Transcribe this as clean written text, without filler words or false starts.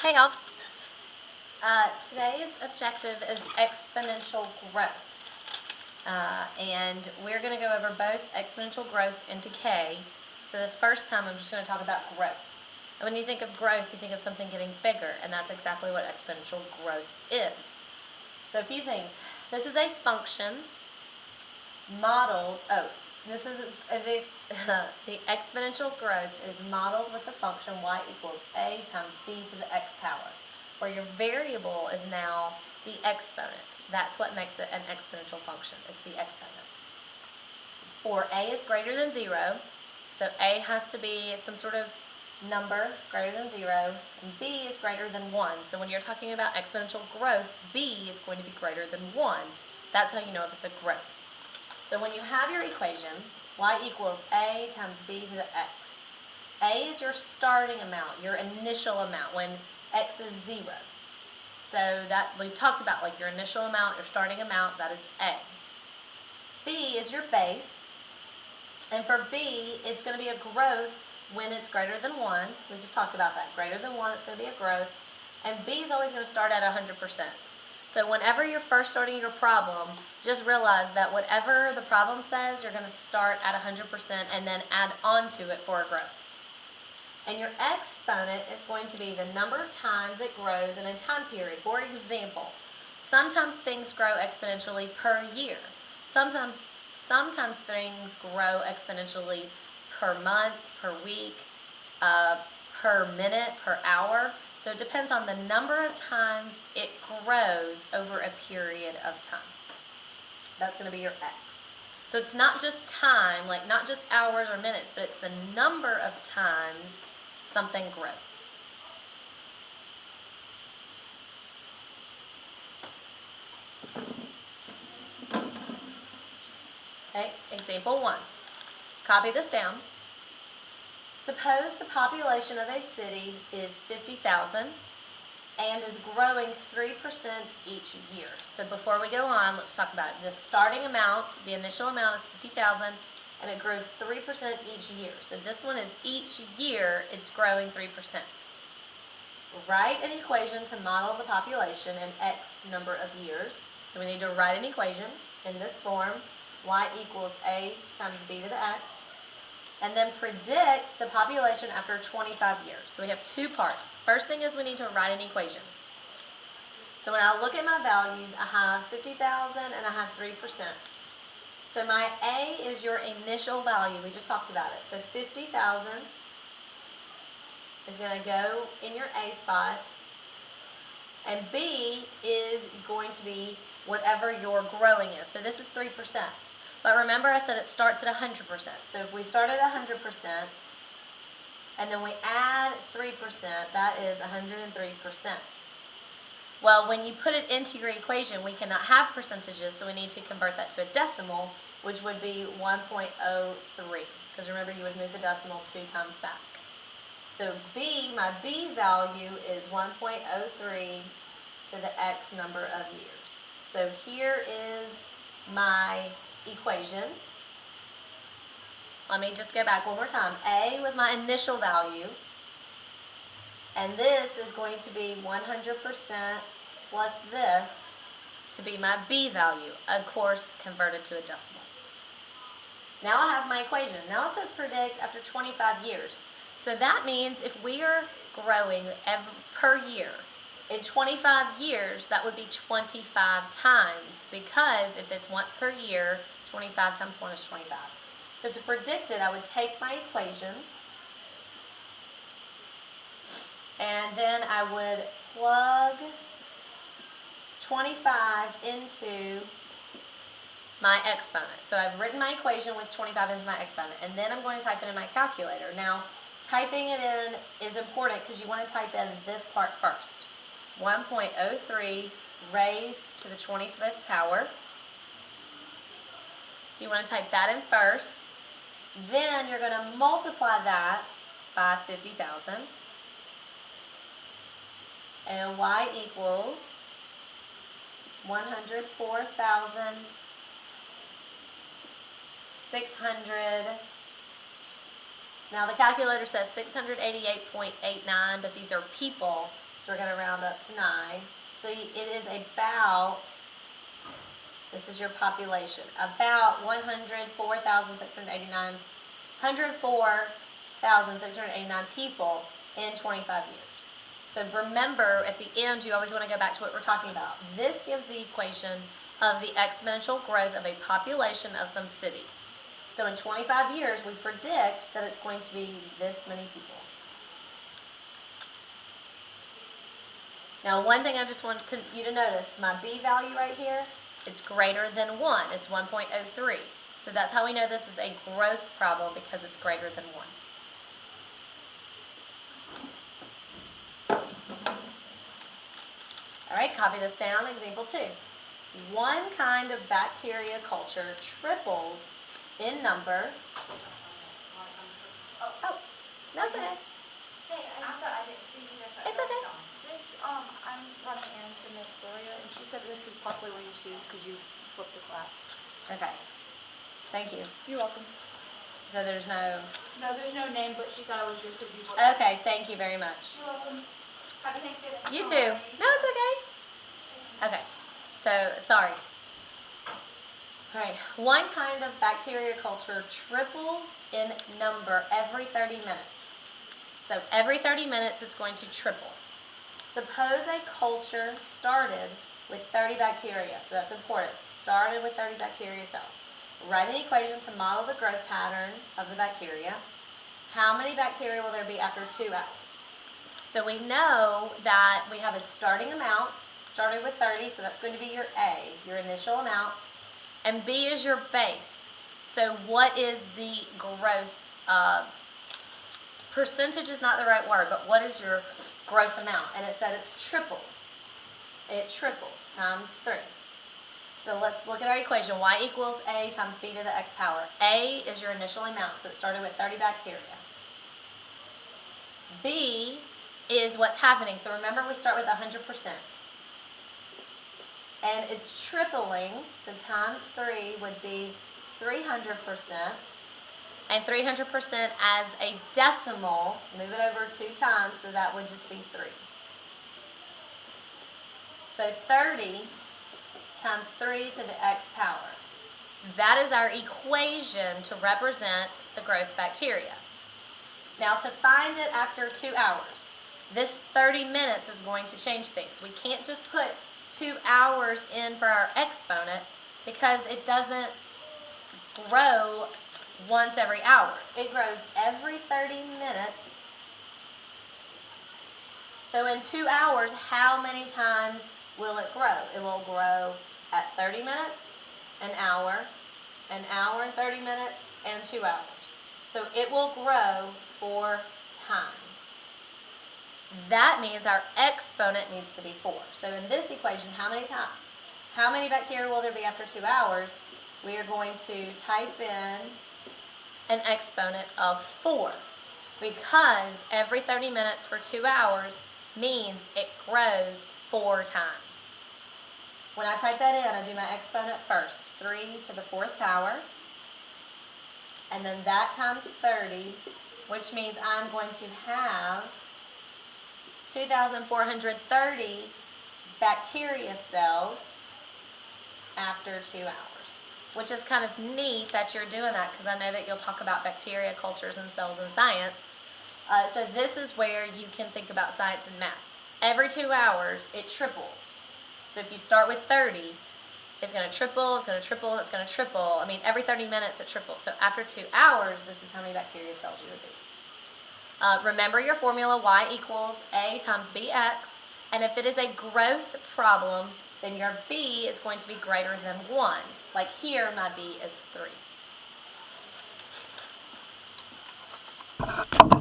Hey y'all. Today's objective is exponential growth. And we're going to go over both exponential growth and decay. So this first time I'm just going to talk about growth. And when you think of growth, you think of something getting bigger, and that's exactly what exponential growth is. So a few things. This is a function modeled, this is the exponential growth is modeled with the function y equals a times b to the x power, where your variable is now the exponent. That's what makes it an exponential function. It's the exponent. For a is greater than 0, so a has to be some sort of number greater than 0, and b is greater than 1. So when you're talking about exponential growth, b is going to be greater than 1. That's how you know if it's a growth. So when you have your equation, y equals a times b to the x. A is your starting amount, your initial amount, when x is 0. So that we've talked about, like your initial amount, your starting amount, that is a. B is your base, and for b, it's going to be a growth when it's greater than 1. We just talked about that. Greater than 1, it's going to be a growth, and b is always going to start at 100%. So whenever you're first starting your problem, just realize that whatever the problem says, you're going to start at 100% and then add on to it for a growth. And your exponent is going to be the number of times it grows in a time period. For example, sometimes things grow exponentially per year. Sometimes things grow exponentially per month, per week, per minute, per hour. So it depends on the number of times it grows over a period of time. That's going to be your x. So it's not just time, like not just hours or minutes, but it's the number of times something grows. Okay, example 1. Copy this down. Suppose the population of a city is 50,000 and is growing 3% each year. So before we go on, let's talk about it. The starting amount, the initial amount is 50,000, and it grows 3% each year. So this one is each year it's growing 3%. Write an equation to model the population in x number of years. So we need to write an equation in this form, y equals a times b to the x, and then predict the population after 25 years. So we have two parts. First thing is we need to write an equation. So when I look at my values, I have 50,000 and I have 3%. So my A is your initial value. We just talked about it. So 50,000 is going to go in your A spot, and B is going to be whatever your growing is. So this is 3%. But remember I said it starts at 100%. So if we start at 100%, and then we add 3%, that is 103%. Well, when you put it into your equation, we cannot have percentages, so we need to convert that to a decimal, which would be 1.03. Because remember, you would move the decimal 2 times back. So B, my B value is 1.03 to the X number of years. So here is my equation. Let me just go back one more time. A was my initial value, and this is going to be 100% plus this to be my B value, of course converted to a decimal. Now I have my equation. Now it says predict after 25 years. So that means if we are growing per year, in 25 years, that would be 25 times, because if it's once per year, 25 times 1 is 25. So to predict it, I would take my equation, and then I would plug 25 into my exponent. So I've written my equation with 25 into my exponent, and then I'm going to type it in my calculator. Now, typing it in is important because you want to type in this part first. 1.03 raised to the 25th power. So you want to type that in first. Then you're going to multiply that by 50,000. And y equals 104,600. Now the calculator says 688.89, but these are people, So we're going to round up to 9. So it is about, this is your population, about 104,689 people in 25 years. So remember, at the end, you always want to go back to what we're talking about. This gives the equation of the exponential growth of a population of some city. So in 25 years, we predict that it's going to be this many people. Now, one thing I just want you to notice, my B value right here, it's greater than 1. It's 1.03. So that's how we know this is a growth problem, because it's greater than 1. All right, copy this down. Example 2. One kind of bacteria culture triples in number. Oh, no, it's okay. Hey, I thought I didn't see you. It's okay. I'm running errands for Miss Gloria, and she said this is possibly one of your students because you flipped the class. Okay. Thank you. You're welcome. So there's no... No, there's no name, but she thought it was yours because you flipped. Okay, thank you very much. You're welcome. Happy Thanksgiving. You too. No, it's okay. Okay, so, sorry. All right, one kind of bacteria culture triples in number every 30 minutes. So every 30 minutes, it's going to triple. Suppose a culture started with 30 bacteria, so that's important. Started with 30 bacteria cells. Write an equation to model the growth pattern of the bacteria. How many bacteria will there be after 2 hours? So we know that we have a starting amount, started with 30, so that's going to be your A, your initial amount, and B is your base. So what is the growth, percentage is not the right word, but what is your growth amount? And it said it's triples. It triples times 3. So let's look at our equation. Y equals A times B to the X power. A is your initial amount, so it started with 30 bacteria. B is what's happening. So remember, we start with 100%. And it's tripling, so times 3 would be 300%. And 300% as a decimal, move it over 2 times, so that would just be 3. So 30 times 3 to the X power. That is our equation to represent the growth bacteria. Now to find it after 2 hours, this 30 minutes is going to change things. We can't just put 2 hours in for our exponent because it doesn't grow once every hour. It grows every 30 minutes. So in 2 hours, how many times will it grow? It will grow at 30 minutes, an hour and 30 minutes, and 2 hours. So it will grow 4 times. That means our exponent needs to be 4. So in this equation, how many times? How many bacteria will there be after 2 hours? We are going to type in an exponent of 4, because every 30 minutes for 2 hours means it grows 4 times. When I type that in, I do my exponent first. 3 to the 4th power, and then that times 30, which means I'm going to have 2,430 bacteria cells after 2 hours, which is kind of neat that you're doing that, because I know that you'll talk about bacteria cultures and cells in science. So this is where you can think about science and math. Every 2 hours, it triples. So if you start with 30, it's going to triple, it's going to triple, it's going to triple. I mean, every 30 minutes it triples. So after 2 hours, this is how many bacteria cells you would be. Remember your formula, Y equals A times BX. And if it is a growth problem, then your B is going to be greater than 1. Like here, my B is 3.